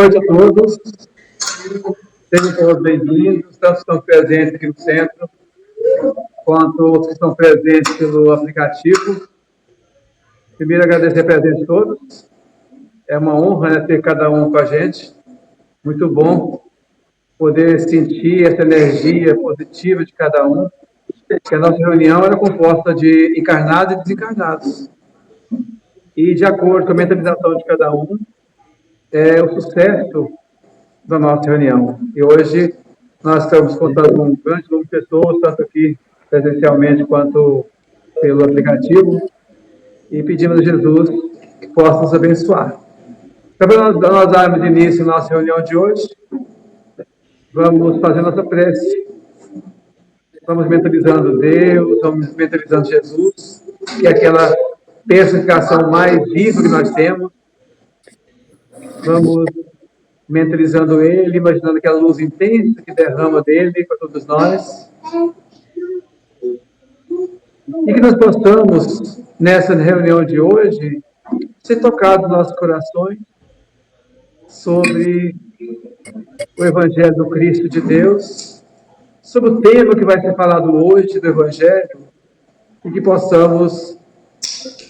noite a todos. Sejam todos bem-vindos, tanto que estão presentes aqui no centro, quanto outros que estão presentes pelo aplicativo. Primeiro, agradecer a presença de todos. É uma honra, né, ter cada um com a gente. Muito bom poder sentir essa energia positiva de cada um. Que a nossa reunião era composta de encarnados e desencarnados. E, de acordo com a mentalização de cada um, é o sucesso da nossa reunião. E hoje nós estamos contando com um grande número de pessoas, tanto aqui presencialmente quanto pelo aplicativo, e pedimos a Jesus que possa nos abençoar. Então, para nós darmos início à nossa reunião de hoje, vamos fazer nossa prece. Vamos mentalizando Deus, vamos mentalizando Jesus, que é aquela personificação mais viva que nós temos. Vamos mentalizando Ele, imaginando aquela luz intensa que derrama dele para todos nós. E que nós possamos, nessa reunião de hoje, ser tocados nos nossos corações sobre o Evangelho do Cristo de Deus, sobre o tema que vai ser falado hoje do Evangelho, e que possamos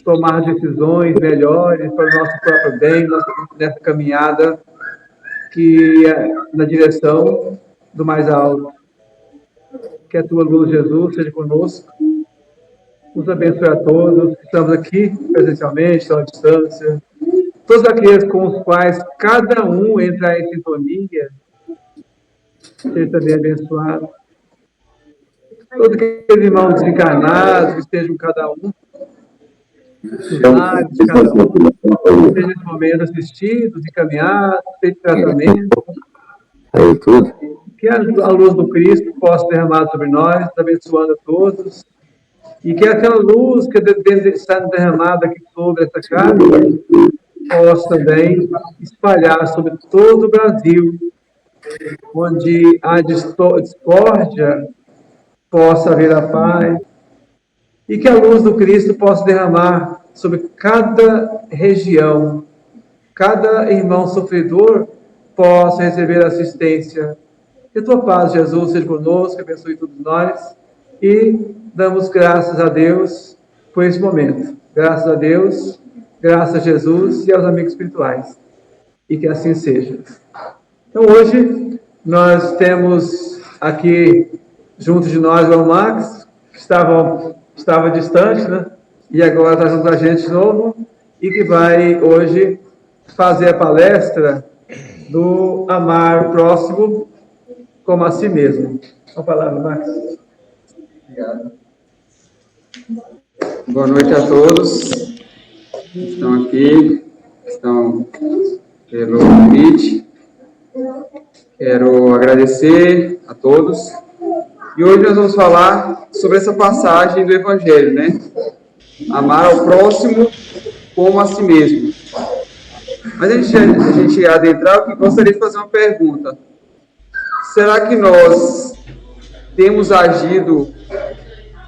tomar decisões melhores para o nosso próprio bem, nessa caminhada que é na direção do mais alto. Que a tua luz, Jesus, seja conosco. Nos abençoe a todos que estamos aqui presencialmente, estão à distância. Todos aqueles com os quais cada um entra em sintonia, seja também abençoado. Todos aqueles irmãos desencarnados, que estejam cada um, os lares de cada um, estejam nesse momento assistidos, encaminhados, feito tratamento. Que a luz do Cristo possa ser derramada sobre nós, abençoando a todos. E que aquela luz que está derramada aqui sobre essa casa possa também espalhar sobre todo o Brasil, onde a discórdia possa haver a paz. E que a luz do Cristo possa derramar sobre cada região, cada irmão sofredor possa receber assistência. Que a tua paz, Jesus, seja conosco, abençoe todos nós. E damos graças a Deus por esse momento. Graças a Deus, graças a Jesus e aos amigos espirituais. E que assim seja. Então, hoje, nós temos aqui, junto de nós, o Max, que estava distante, né? E agora está junto a gente de novo, e que vai, hoje, fazer a palestra do amar o próximo como a si mesmo. Com a palavra, Max. Obrigado. Boa noite a todos que estão aqui, que estão pelo convite. Quero agradecer a todos. E hoje nós vamos falar sobre essa passagem do Evangelho, né? Amar ao próximo como a si mesmo. Mas antes de a gente adentrar, eu gostaria de fazer uma pergunta. Será que nós temos agido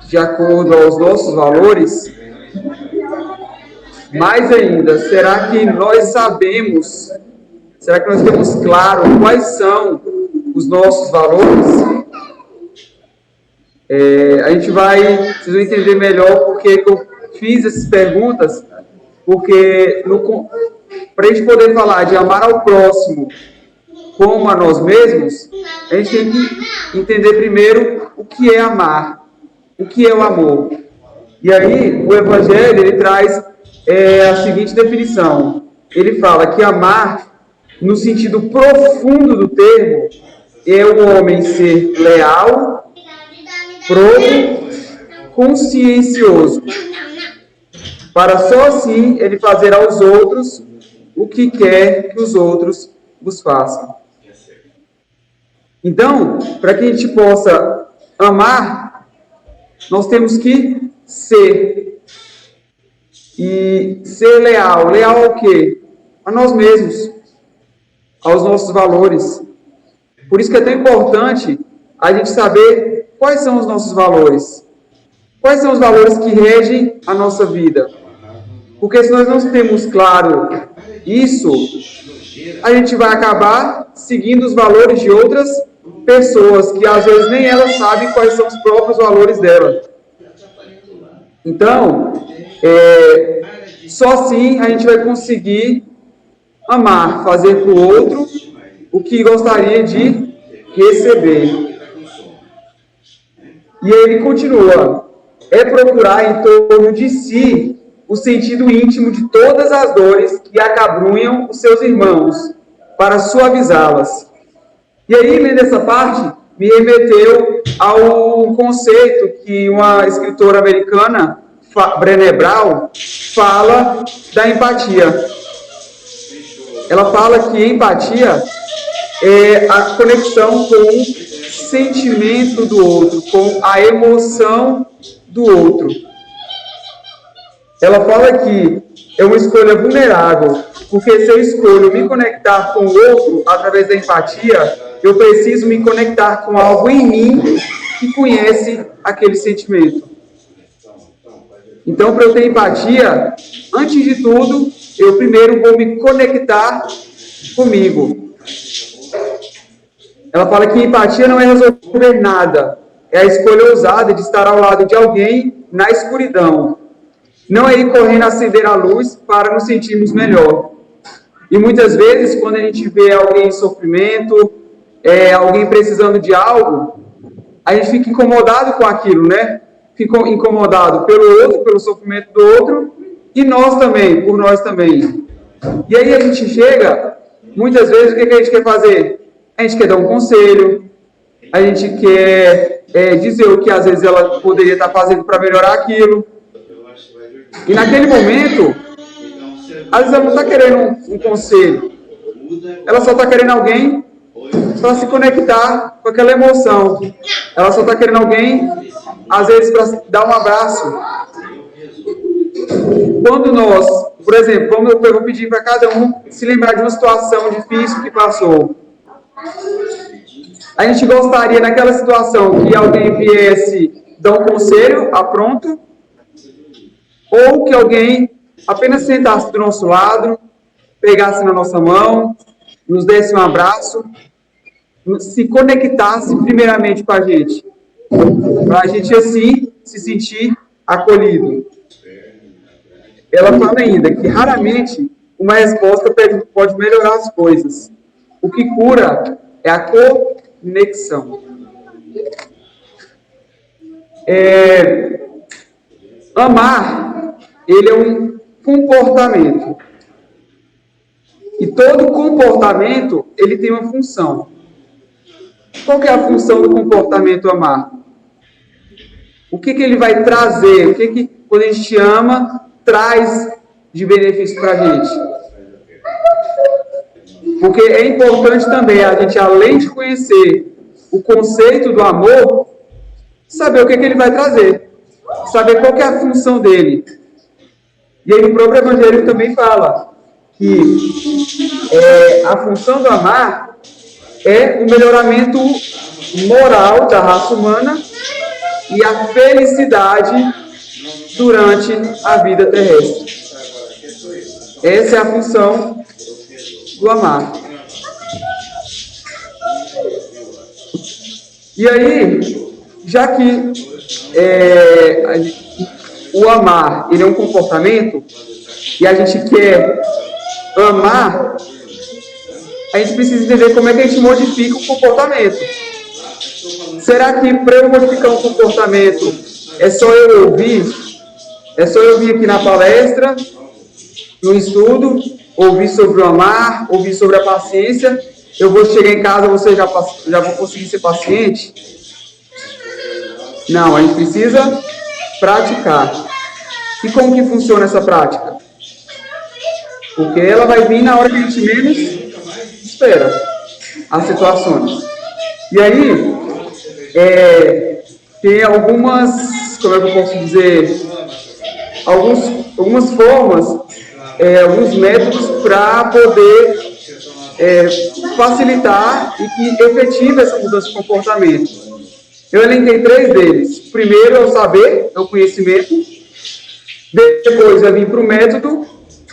de acordo aos nossos valores? Mais ainda, será que nós sabemos, será que nós temos claro quais são os nossos valores? Vocês vão entender melhor porque eu fiz essas perguntas, porque para a gente poder falar de amar ao próximo como a nós mesmos, a gente tem que entender primeiro o que é amar. O que é o amor? E aí, o Evangelho, ele traz a seguinte definição. Ele fala que amar, no sentido profundo do termo, é o homem ser leal, probo, consciencioso, para só assim ele fazer aos outros o que quer que os outros vos façam. Então, para que a gente possa amar, nós temos que ser. E ser leal. Leal ao quê? A nós mesmos. Aos nossos valores. Por isso que é tão importante a gente saber quais são os nossos valores. Quais são os valores que regem a nossa vida. Porque se nós não temos claro isso, a gente vai acabar seguindo os valores de outras pessoas, que às vezes nem ela sabe quais são os próprios valores dela. Então, só assim a gente vai conseguir amar, fazer para o outro o que gostaria de receber. E aí ele continua, é procurar em torno de si o sentido íntimo de todas as dores que acabrunham os seus irmãos, para suavizá-las. E aí, lendo essa parte, me remeteu ao conceito que uma escritora americana, Brené Brown, fala da empatia. Ela fala que empatia é a conexão com o sentimento do outro, com a emoção do outro. Ela fala que é uma escolha vulnerável, porque se eu escolho me conectar com o outro através da empatia, eu preciso me conectar com algo em mim que conhece aquele sentimento. Então, para eu ter empatia, antes de tudo, eu primeiro vou me conectar comigo. Ela fala que empatia não é resolver nada, é a escolha ousada de estar ao lado de alguém na escuridão. Não é ir correndo acender a luz para nos sentirmos melhor. E muitas vezes, quando a gente vê alguém em sofrimento, alguém precisando de algo, a gente fica incomodado com aquilo, né? Fica incomodado pelo outro, pelo sofrimento do outro, e nós também, por nós também. E aí a gente chega, muitas vezes, o que a gente quer fazer? A gente quer dar um conselho, a gente quer dizer o que às vezes ela poderia estar fazendo para melhorar aquilo. E naquele momento, às vezes ela não está querendo um conselho, ela só está querendo alguém para se conectar com aquela emoção. Ela só está querendo alguém, às vezes, para dar um abraço. Quando nós, por exemplo, eu vou pedir para cada um se lembrar de uma situação difícil que passou. A gente gostaria, naquela situação, que alguém viesse dar um conselho, pronto, ou que alguém apenas sentasse do nosso lado, pegasse na nossa mão, nos desse um abraço, se conectasse primeiramente com a gente, para a gente assim se sentir acolhido. Ela fala ainda que raramente uma resposta pode melhorar as coisas. O que cura é a conexão. Amar, ele é um comportamento. E todo comportamento, ele tem uma função. Qual que é a função do comportamento amar? O que ele vai trazer? O que quando a gente ama, traz de benefício para a gente? Porque é importante também a gente, além de conhecer o conceito do amor, saber o que ele vai trazer. Saber qual que é a função dele. E aí o próprio Evangelho também fala que a função do amar é o melhoramento moral da raça humana e a felicidade durante a vida terrestre. Essa é a função do amar. E aí, já que o amar ele é um comportamento e a gente quer amar, a gente precisa entender como é que a gente modifica o comportamento. Será que para eu modificar um comportamento é só eu ouvir? É só eu vir aqui na palestra, no estudo, ouvir sobre o amar, ouvir sobre a paciência, eu vou chegar em casa, você já vou conseguir ser paciente? Não, a gente precisa praticar. E como que funciona essa prática? Porque ela vai vir na hora que a gente menos espera as situações. E aí, tem algumas, como é que eu posso dizer, algumas formas, alguns métodos para poder facilitar e que efetive essa mudança de comportamento. Eu elenquei 3 deles. Primeiro é o saber, é o conhecimento. Depois vai vir para o método,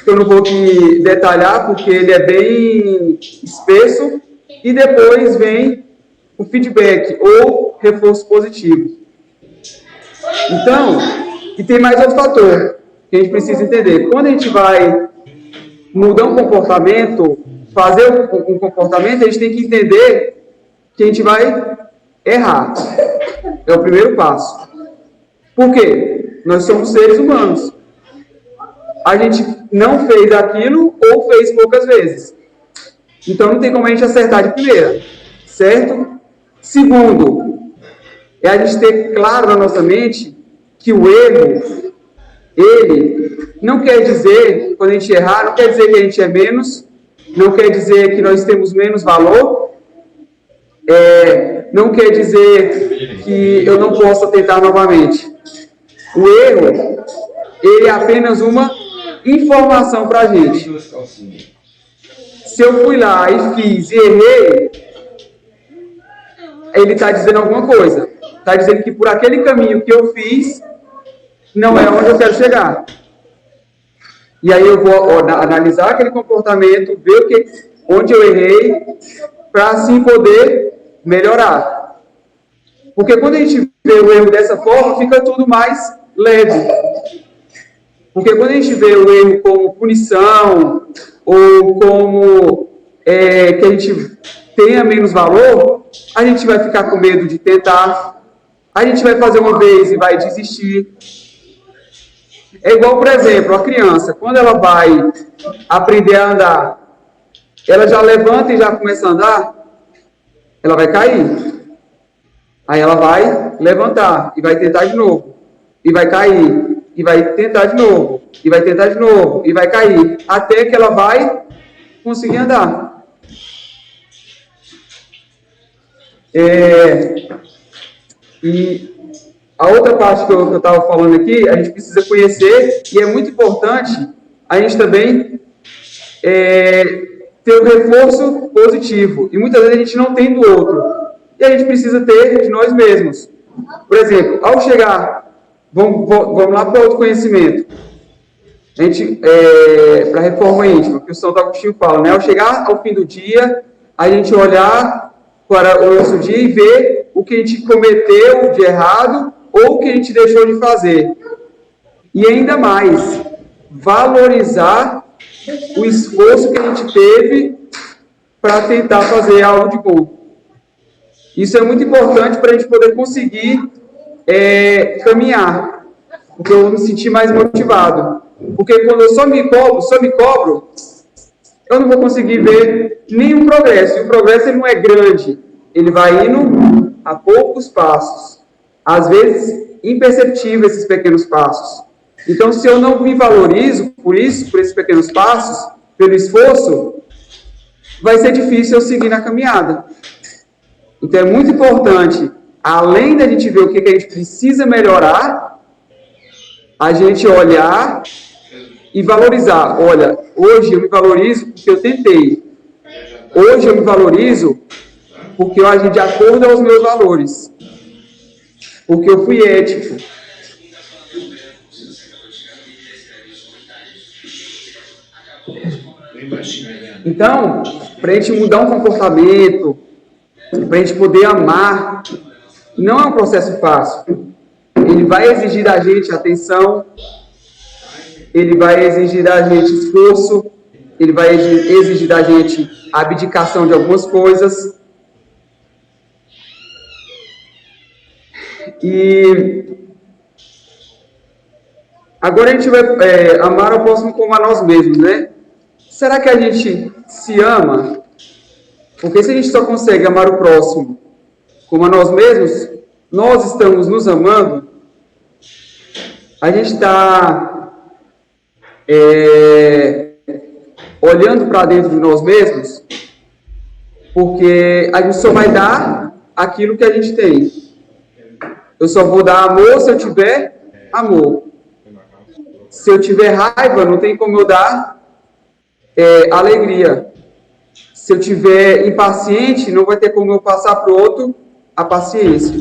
que eu não vou aqui detalhar, porque ele é bem espesso, e depois vem o feedback, ou reforço positivo. Então, e tem mais outro fator que a gente precisa entender. Quando a gente vai mudar um comportamento, fazer um comportamento, a gente tem que entender que a gente vai errar. É o primeiro passo. Por quê? Nós somos seres humanos. A gente não fez aquilo ou fez poucas vezes. Então não tem como a gente acertar de primeira. Certo? Segundo, é a gente ter claro na nossa mente que o erro, ele não quer dizer, quando a gente errar, não quer dizer que a gente é menos, não quer dizer que nós temos menos valor, não quer dizer que eu não possa tentar novamente. O erro, ele é apenas uma informação para a gente. Se eu fui lá e fiz e errei, ele está dizendo alguma coisa. Está dizendo que por aquele caminho que eu fiz, não é onde eu quero chegar. E aí eu vou analisar aquele comportamento, ver onde eu errei, para assim poder melhorar. Porque quando a gente vê o erro dessa forma, fica tudo mais leve. Porque quando a gente vê o erro como punição, ou como que a gente tenha menos valor, a gente vai ficar com medo de tentar, a gente vai fazer uma vez e vai desistir. É igual, por exemplo, a criança, quando ela vai aprender a andar, ela já levanta e já começa a andar, ela vai cair. Aí ela vai levantar e vai tentar de novo. E vai cair. E vai tentar de novo. E vai tentar de novo. E vai cair. Até que ela vai conseguir andar. E a outra parte que eu estava falando aqui, a gente precisa conhecer, e é muito importante a gente também ter o reforço positivo. E muitas vezes a gente não tem do outro. E a gente precisa ter de nós mesmos. Por exemplo, ao chegar, vamos lá para o autoconhecimento. A gente, para a reforma íntima, que o Santo Agostinho fala, né? Ao chegar ao fim do dia, a gente olhar para o nosso dia e ver o que a gente cometeu de errado ou o que a gente deixou de fazer. E ainda mais, valorizar o esforço que a gente teve para tentar fazer algo de bom. Isso é muito importante para a gente poder conseguir caminhar, porque eu vou me sentir mais motivado. Porque quando eu só me cobro, eu não vou conseguir ver nenhum progresso. E o progresso ele não é grande, ele vai indo a poucos passos. Às vezes, imperceptíveis esses pequenos passos. Então, se eu não me valorizo por esses pequenos passos, pelo esforço, vai ser difícil eu seguir na caminhada. Então, é muito importante, além da gente ver o que a gente precisa melhorar, a gente olhar e valorizar. Olha, hoje eu me valorizo porque eu tentei. Hoje eu me valorizo porque eu agi de acordo aos meus valores. Porque eu fui ético. Então, para a gente mudar um comportamento, para a gente poder amar, não é um processo fácil. Ele vai exigir da gente atenção, ele vai exigir da gente esforço, ele vai exigir da gente abdicação de algumas coisas. E agora a gente vai amar ao próximo como a nós mesmos, né? Será que a gente se ama? Porque se a gente só consegue amar o próximo como a nós mesmos, nós estamos nos amando, a gente está olhando para dentro de nós mesmos, porque a gente só vai dar aquilo que a gente tem. Eu só vou dar amor se eu tiver amor. Se eu tiver raiva, não tem como eu dar alegria. Se eu tiver impaciente, não vai ter como eu passar para o outro a paciência.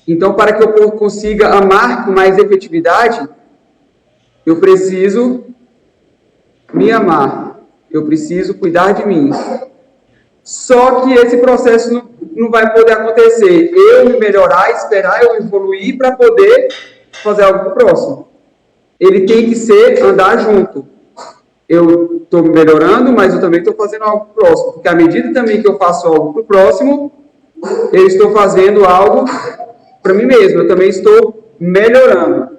Então, para que eu consiga amar com mais efetividade, eu preciso me amar, eu preciso cuidar de mim. Só que esse processo não vai poder acontecer. Eu me melhorar, esperar eu evoluir para poder fazer algo para o próximo. Ele tem que ser andar junto. Eu estou me melhorando, mas eu também estou fazendo algo para o próximo. Porque à medida também que eu faço algo para o próximo, eu estou fazendo algo para mim mesmo. Eu também estou melhorando.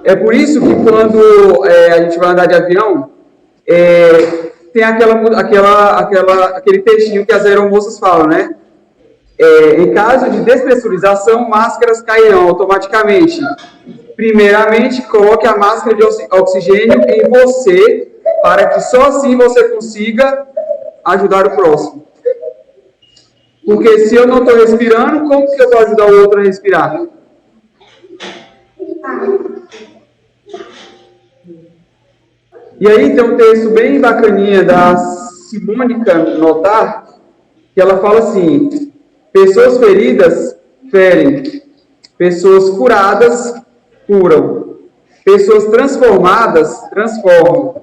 É por isso que quando a gente vai andar de avião, tem aquele textinho que as aeromoças falam, né? Em caso de despressurização, máscaras cairão automaticamente. Primeiramente, coloque a máscara de oxigênio em você, para que só assim você consiga ajudar o próximo. Porque se eu não estou respirando, como que eu vou ajudar o outro a respirar? E aí tem um texto bem bacaninha da Simônica Notar, que ela fala assim: pessoas feridas ferem, pessoas curadas curam, pessoas transformadas transformam,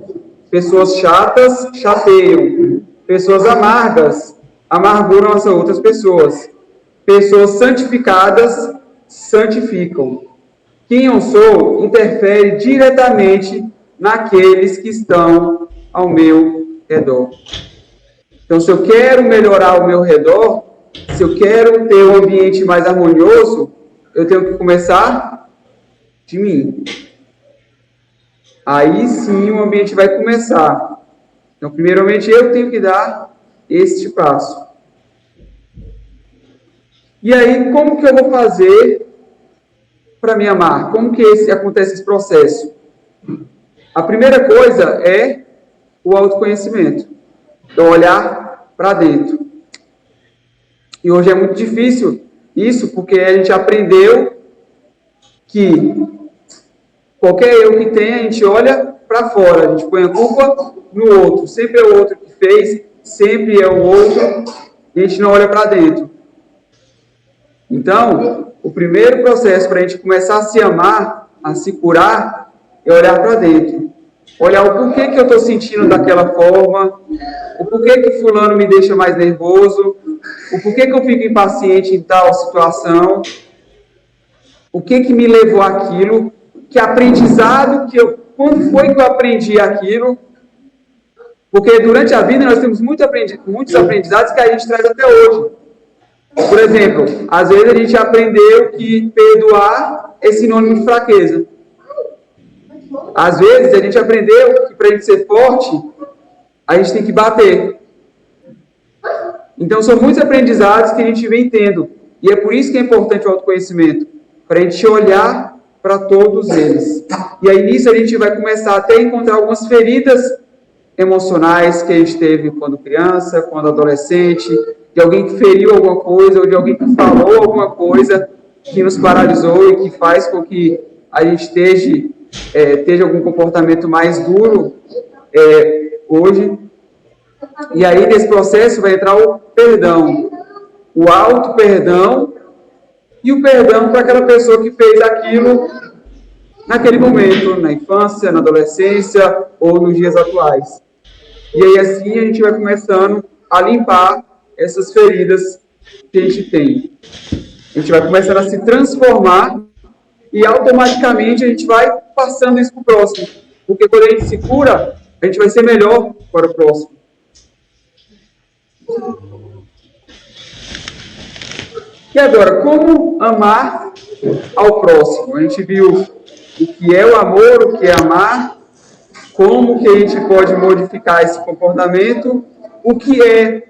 pessoas chatas chateiam, pessoas amargas amarguram as outras pessoas, pessoas santificadas santificam. Quem eu sou interfere diretamente naqueles que estão ao meu redor. Então, se eu quero melhorar o meu redor, se eu quero ter um ambiente mais harmonioso, eu tenho que começar de mim. Aí sim o ambiente vai começar. Então, primeiramente, eu tenho que dar este passo. E aí, como que eu vou fazer para me amar? Como que acontece esse processo? A primeira coisa é o autoconhecimento. Então, olhar para dentro. E hoje é muito difícil isso, porque a gente aprendeu que qualquer erro que tem, a gente olha para fora, a gente põe a culpa no outro. Sempre é o outro que fez, sempre é o outro, e a gente não olha para dentro. Então, o primeiro processo para a gente começar a se amar, a se curar, é olhar para dentro. Olhar o porquê que eu estou sentindo daquela forma, o porquê que fulano me deixa mais nervoso, o porquê que eu fico impaciente em tal situação, o que me levou àquilo, que aprendizado quando foi que eu aprendi aquilo, porque durante a vida nós temos muitos aprendizados que a gente traz até hoje. Por exemplo, às vezes a gente aprendeu que perdoar é sinônimo de fraqueza. Às vezes a gente aprendeu que para a gente ser forte, a gente tem que bater. Então são muitos aprendizados que a gente vem tendo. E é por isso que é importante o autoconhecimento. Para a gente olhar para todos eles. E aí nisso a gente vai começar até a encontrar algumas feridas emocionais que a gente teve quando criança, quando adolescente, de alguém que feriu alguma coisa, ou de alguém que falou alguma coisa que nos paralisou e que faz com que a gente esteja algum comportamento mais duro hoje. E aí nesse processo vai entrar o perdão, o auto-perdão e o perdão para aquela pessoa que fez aquilo naquele momento, na infância, na adolescência ou nos dias atuais. E aí assim a gente vai começando a limpar essas feridas que a gente tem. A gente vai começando a se transformar e automaticamente a gente vai passando isso para o próximo. Porque quando a gente se cura, a gente vai ser melhor para o próximo. E agora, como amar ao próximo? A gente viu o que é o amor, o que é amar, como que a gente pode modificar esse comportamento, o que é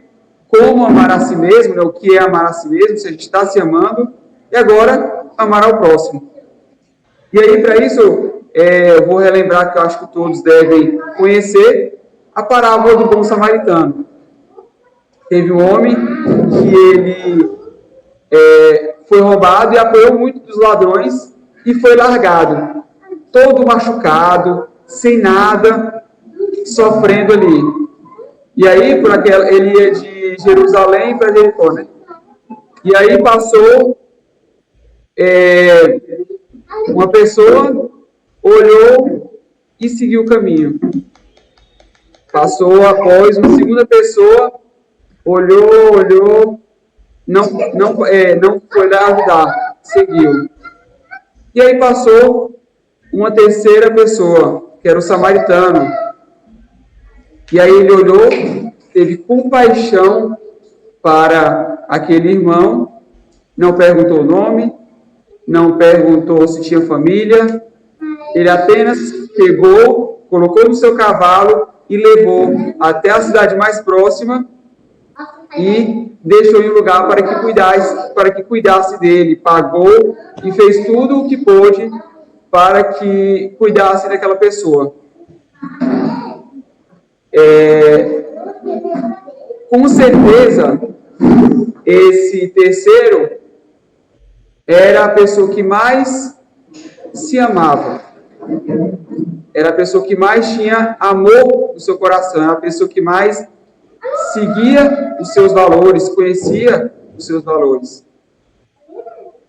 como amar a si mesmo, né? O que é amar a si mesmo, se a gente está se amando, e agora amar ao próximo. E aí, para isso, eu vou relembrar que eu acho que todos devem conhecer a parábola do bom samaritano. Teve um homem que ele foi roubado e apoiou muito dos ladrões e foi largado, todo machucado, sem nada, sofrendo ali. E aí, ele ia de Jerusalém para Jericó, né? E aí passou Uma pessoa olhou e seguiu o caminho. Passou após uma segunda pessoa, olhou, não foi lá ajudar, seguiu. E aí passou uma terceira pessoa, que era o samaritano. E aí ele olhou, teve compaixão para aquele irmão, não perguntou o nome, não perguntou se tinha família, ele apenas pegou, colocou no seu cavalo e levou até a cidade mais próxima e deixou em um lugar para que cuidasse dele, pagou e fez tudo o que pôde para que cuidasse daquela pessoa. Com certeza, esse terceiro era a pessoa que mais se amava. Era a pessoa que mais tinha amor no seu coração. Era a pessoa que mais seguia os seus valores, conhecia os seus valores.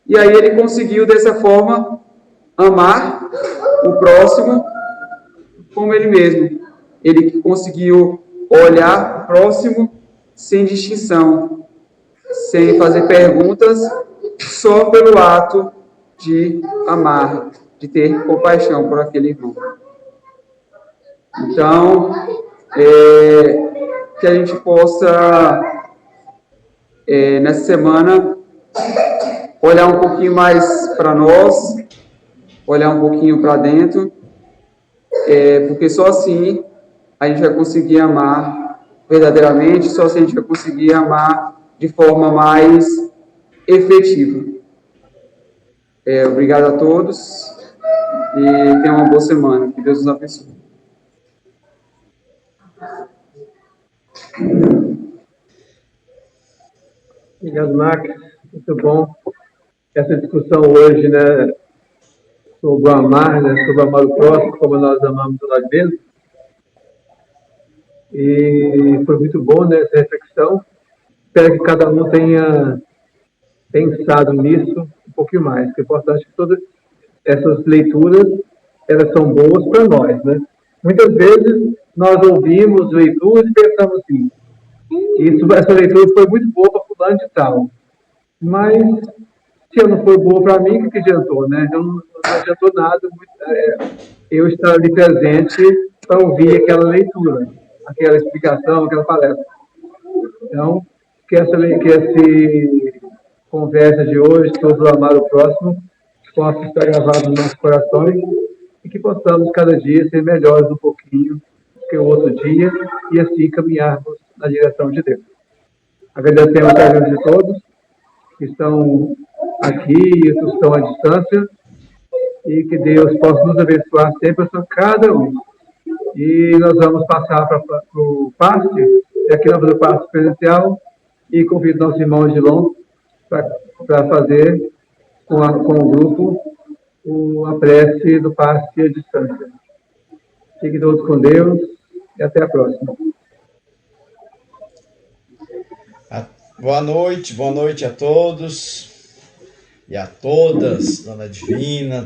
E aí ele conseguiu, dessa forma, amar o próximo como ele mesmo. Ele conseguiu olhar o próximo sem distinção, sem fazer perguntas, só pelo ato de amar, de ter compaixão por aquele irmão. Então, que a gente possa, nessa semana, olhar um pouquinho mais para nós, olhar um pouquinho para dentro, porque só assim a gente vai conseguir amar verdadeiramente, só assim a gente vai conseguir amar de forma mais efetiva. Obrigado a todos e tenham uma boa semana. Que Deus nos abençoe. Obrigado, Marcos. Muito bom. Essa discussão hoje, né, sobre o amar, né, sobre amar o próximo, como nós amamos a nós mesmos. E foi muito bom, né, essa reflexão. Espero que cada um tenha pensado nisso um pouquinho mais. É importante que todas essas leituras, elas são boas para nós, né? Muitas vezes nós ouvimos leituras e pensamos assim, essa leitura foi muito boa para fulano de tal. Mas se ela não foi boa para mim, o que adiantou, né? Então, não adiantou nada eu estar ali presente para ouvir aquela leitura, aquela explicação, aquela palestra. Então, que essa conversa de hoje sobre o amar o próximo possa estar gravado nos nossos corações e que possamos cada dia ser melhores um pouquinho do que o outro dia e assim caminharmos na direção de Deus. Agradecemos a ajuda de todos que estão aqui e outros estão à distância, e que Deus possa nos abençoar sempre a cada um. E nós vamos passar para o passe, e aqui nós vamos o passe presencial, e convido nossos irmãos de longe para fazer com o grupo a prece do passe à distância. Fiquem todos com Deus e até a próxima. Boa noite a todos e a todas, Dona Divina.